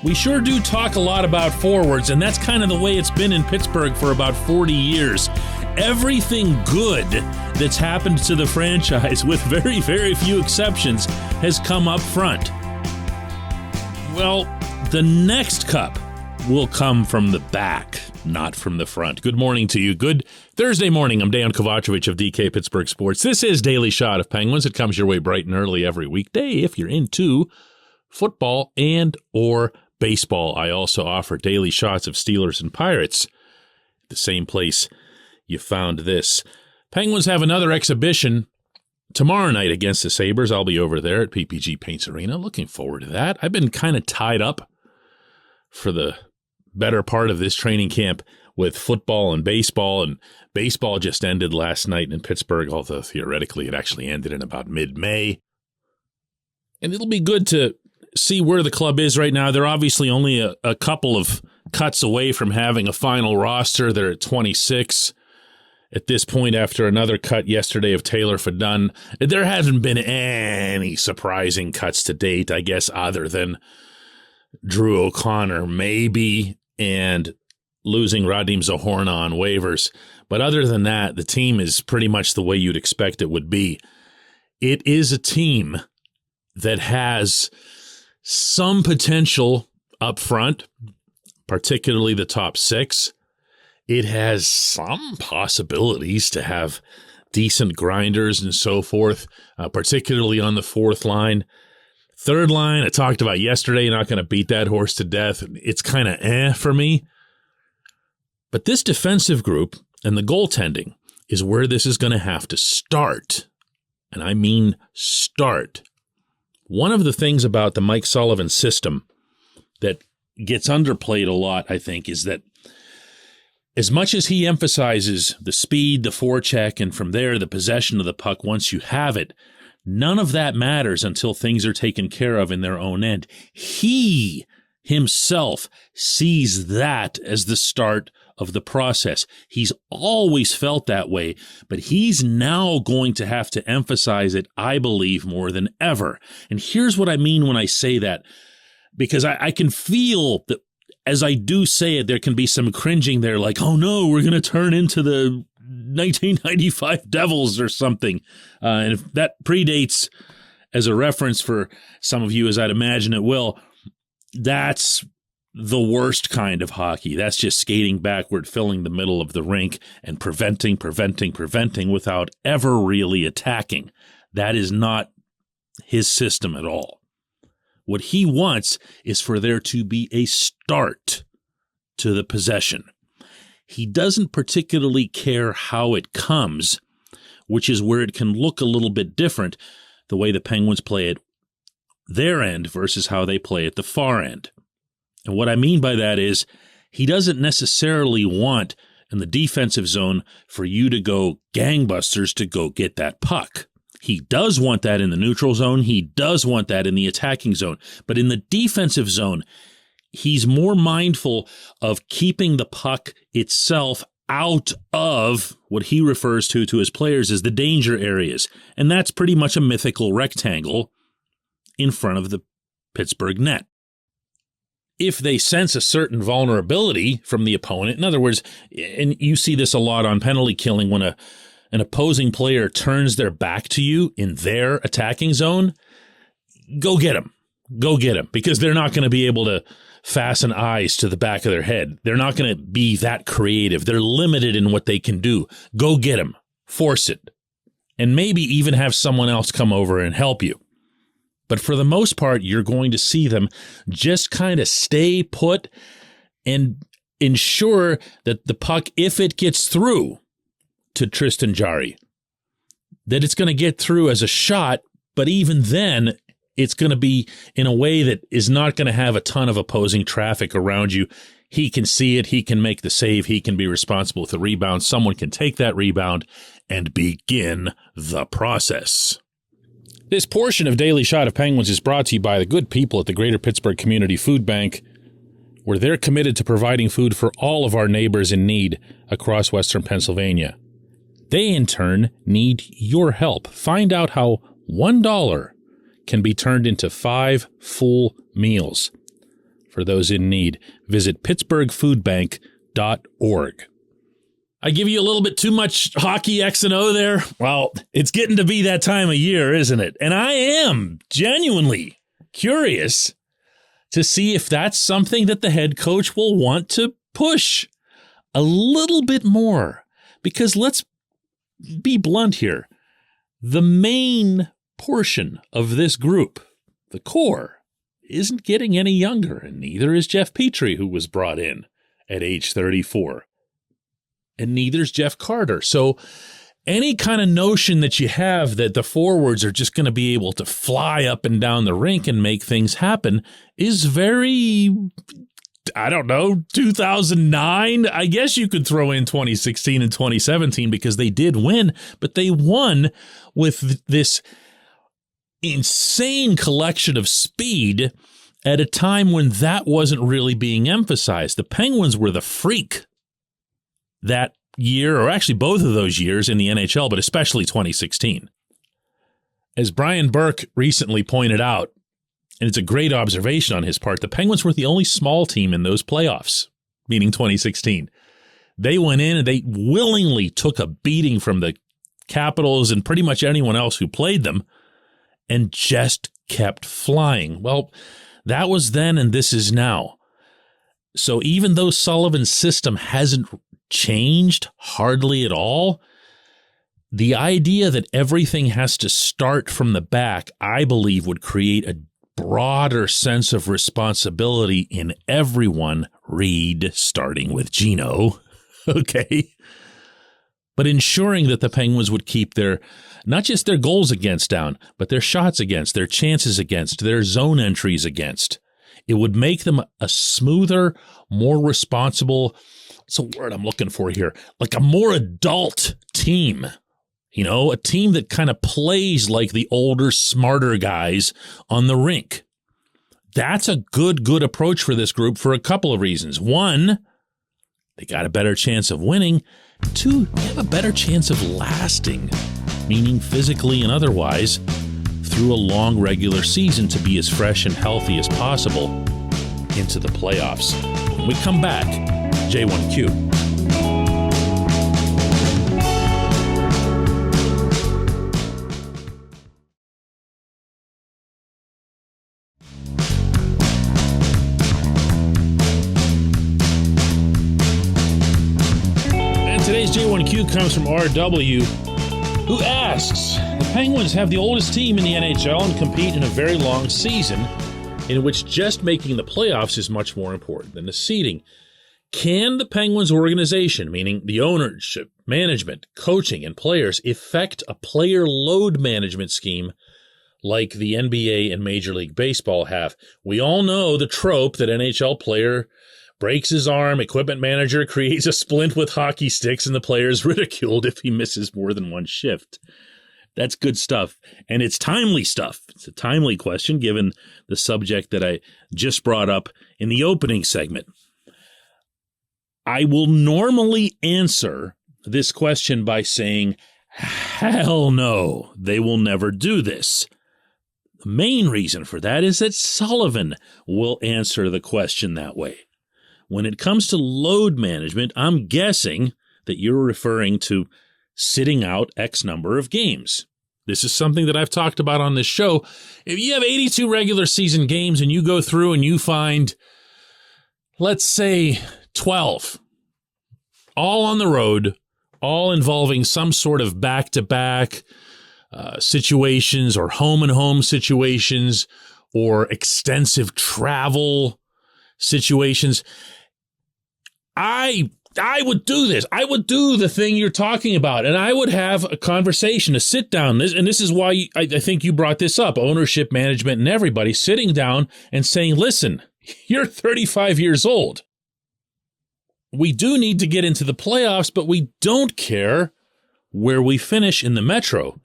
We sure do talk a lot about forwards, and that's kind of the way it's been in Pittsburgh for about 40 years. Everything good that's happened to the franchise, with very, very few exceptions, has come up front. Well, the next cup will come from the back, not from the front. Good morning to you. Good Thursday morning. I'm Dejan Kovacevic of DK Pittsburgh Sports. This is Daily Shot of Penguins. It comes your way bright and early every weekday if you're into football and or baseball. I also offer daily shots of Steelers and Pirates, the same place you found this. Penguins have another exhibition tomorrow night against the Sabres. I'll be over there at PPG Paints Arena. Looking forward to that. I've been kind of tied up for the better part of this training camp with football and baseball just ended last night in Pittsburgh, although theoretically it actually ended in about mid-May. And it'll be good to see where the club is right now. They're obviously only a couple of cuts away from having a final roster. They're at 26 at this point after another cut yesterday of Taylor Fadun. There haven't been any surprising cuts to date, I guess, other than Drew O'Connor maybe and losing Radim Zohorna on waivers. But other than that, the team is pretty much the way you'd expect it would be. It is a team that has some potential up front, particularly the top six. It has some possibilities to have decent grinders and so forth, particularly on the fourth line. Third line, I talked about yesterday, not going to beat that horse to death. It's kind of for me. But this defensive group and the goaltending is where this is going to have to start. And I mean start. One of the things about the Mike Sullivan system that gets underplayed a lot, I think, is that as much as he emphasizes the speed, the forecheck, and from there the possession of the puck once you have it, none of that matters until things are taken care of in their own end. He himself sees that as the start of the process. He's always felt that way, but he's now going to have to emphasize it, I believe, more than ever. And here's what I mean when I say that, because I can feel that as I do say it, there can be some cringing there, like, oh no, we're going to turn into the 1995 Devils or something. And if that predates as a reference for some of you, as I'd imagine it will, that's the worst kind of hockey. That's just skating backward, filling the middle of the rink, and preventing without ever really attacking. That is not his system at all. What he wants is for there to be a start to the possession. He doesn't particularly care how it comes, which is where it can look a little bit different, the way the Penguins play at their end versus how they play at the far end. And what I mean by that is he doesn't necessarily want in the defensive zone for you to go gangbusters to go get that puck. He does want that in the neutral zone. He does want that in the attacking zone. But in the defensive zone, he's more mindful of keeping the puck itself out of what he refers to his players as the danger areas. And that's pretty much a mythical rectangle in front of the Pittsburgh net. If they sense a certain vulnerability from the opponent, in other words, and you see this a lot on penalty killing when an opposing player turns their back to you in their attacking zone, go get them. Go get them, because they're not going to be able to fasten eyes to the back of their head. They're not going to be that creative. They're limited in what they can do. Go get them. Force it. And maybe even have someone else come over and help you. But for the most part, you're going to see them just kind of stay put and ensure that the puck, if it gets through to Tristan Jarry, that it's going to get through as a shot, but even then, it's going to be in a way that is not going to have a ton of opposing traffic around you. He can see it. He can make the save. He can be responsible with the rebound. Someone can take that rebound and begin the process. This portion of Daily Shot of Penguins is brought to you by the good people at the Greater Pittsburgh Community Food Bank, where they're committed to providing food for all of our neighbors in need across Western Pennsylvania. They, in turn, need your help. Find out how $1 can be turned into 5 full meals for those in need. Visit pittsburghfoodbank.org. I give you a little bit too much hockey X and O there. Well, it's getting to be that time of year, isn't it? And I am genuinely curious to see if that's something that the head coach will want to push a little bit more. Because let's be blunt here. The main portion of this group, the core, isn't getting any younger, and neither is Jeff Petrie, who was brought in at age 34. And neither's Jeff Carter. So any kind of notion that you have that the forwards are just going to be able to fly up and down the rink and make things happen is very, 2009. I guess you could throw in 2016 and 2017 because they did win, but they won with this insane collection of speed at a time when that wasn't really being emphasized. The Penguins were the freak that year, or actually both of those years in the NHL, but especially 2016. As Brian Burke recently pointed out, and it's a great observation on his part, the Penguins were the only small team in those playoffs, meaning 2016. They went in and they willingly took a beating from the Capitals and pretty much anyone else who played them and just kept flying. Well, that was then and this is now. So even though Sullivan's system hasn't changed hardly at all, the idea that everything has to start from the back, I believe, would create a broader sense of responsibility in everyone, Reed, starting with Gino, okay? But ensuring that the Penguins would keep their, not just their goals against down, but their shots against, their chances against, their zone entries against. It would make them a smoother, more responsible, what's the word I'm looking for here? Like a more adult team. You know, a team that kind of plays like the older, smarter guys on the rink. That's a good approach for this group for a couple of reasons. One, they got a better chance of winning. Two, they have a better chance of lasting, meaning physically and otherwise, through a long regular season to be as fresh and healthy as possible into the playoffs. When we come back, J1Q. Today's J1Q comes from RW, who asks, the Penguins have the oldest team in the NHL and compete in a very long season in which just making the playoffs is much more important than the seeding. Can the Penguins organization, meaning the ownership, management, coaching, and players, effect a player load management scheme like the NBA and Major League Baseball have? We all know the trope that NHL player breaks his arm, equipment manager creates a splint with hockey sticks, and the player is ridiculed if he misses more than one shift. That's good stuff, and it's timely stuff. It's a timely question given the subject that I just brought up in the opening segment. I will normally answer this question by saying, hell no, they will never do this. The main reason for that is that Sullivan will answer the question that way. When it comes to load management, I'm guessing that you're referring to sitting out X number of games. This is something that I've talked about on this show. If you have 82 regular season games and you go through and you find, let's say, 12, all on the road, all involving some sort of back-to-back situations or home-and-home situations or extensive travel situations, I would do this. I would do the thing you're talking about, and I would have a conversation, a sit down. And this is why I think you brought this up, ownership, management, and everybody sitting down and saying, listen, you're 35 years old. We do need to get into the playoffs, but we don't care where we finish in the Metro.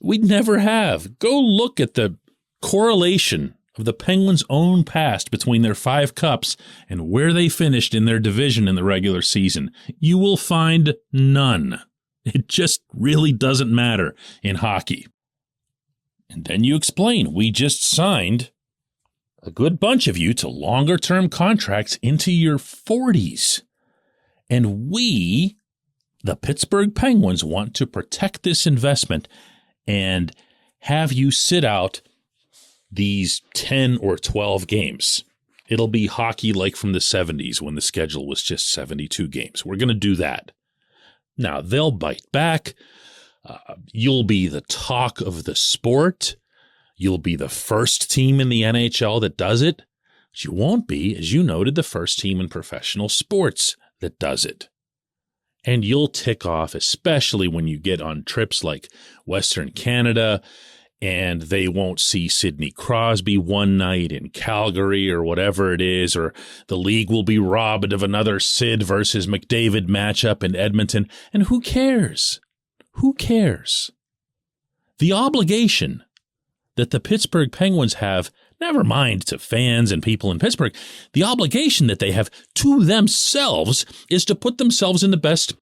We never have. Go look at the correlation of the Penguins' own past between their 5 cups and where they finished in their division in the regular season. You will find none. It just really doesn't matter in hockey. And then you explain, we just signed a good bunch of you to longer-term contracts into your 40s. And we, the Pittsburgh Penguins, want to protect this investment and have you sit out these 10 or 12 games. It'll be hockey like from the 70s when the schedule was just 72 games. We're going to do that. Now, they'll bite back. You'll be the talk of the sport. You'll be the first team in the NHL that does it. But you won't be, as you noted, the first team in professional sports that does it. And you'll tick off, especially when you get on trips like Western Canada, and they won't see Sidney Crosby one night in Calgary or whatever it is, or the league will be robbed of another Sid versus McDavid matchup in Edmonton. And who cares? Who cares? The obligation that the Pittsburgh Penguins have, never mind to fans and people in Pittsburgh, the obligation that they have to themselves is to put themselves in the best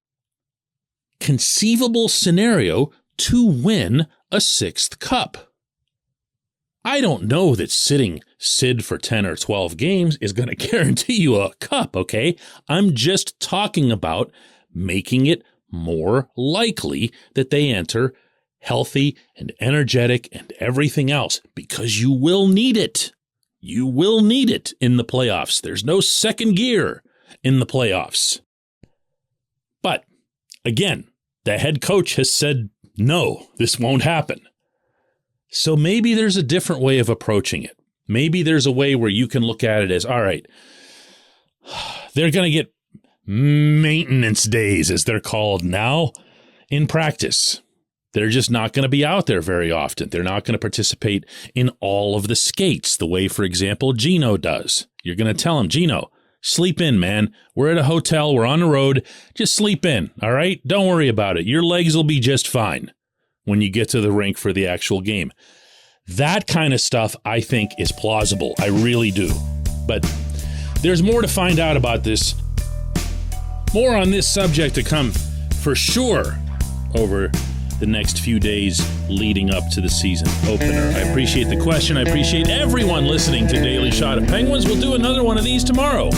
conceivable scenario to win a sixth cup. I don't know that sitting Sid for 10 or 12 games is going to guarantee you a cup, okay? I'm just talking about making it more likely that they enter healthy and energetic and everything else, because you will need it. You will need it in the playoffs. There's no second gear in the playoffs. But again, the head coach has said, no, this won't happen. So maybe there's a different way of approaching it. Maybe there's a way where you can look at it as, all right, they're going to get maintenance days, as they're called now, in practice. They're just not going to be out there very often. They're not going to participate in all of the skates the way, for example, Gino does. You're going to tell him, Gino, sleep in, man. We're at a hotel. We're on the road. Just sleep in, all right? Don't worry about it. Your legs will be just fine when you get to the rink for the actual game. That kind of stuff, I think, is plausible. I really do. But there's more to find out about this. More on this subject to come for sure over the next few days leading up to the season opener. I appreciate the question. I appreciate everyone listening to Daily Shot of Penguins. We'll do another one of these tomorrow.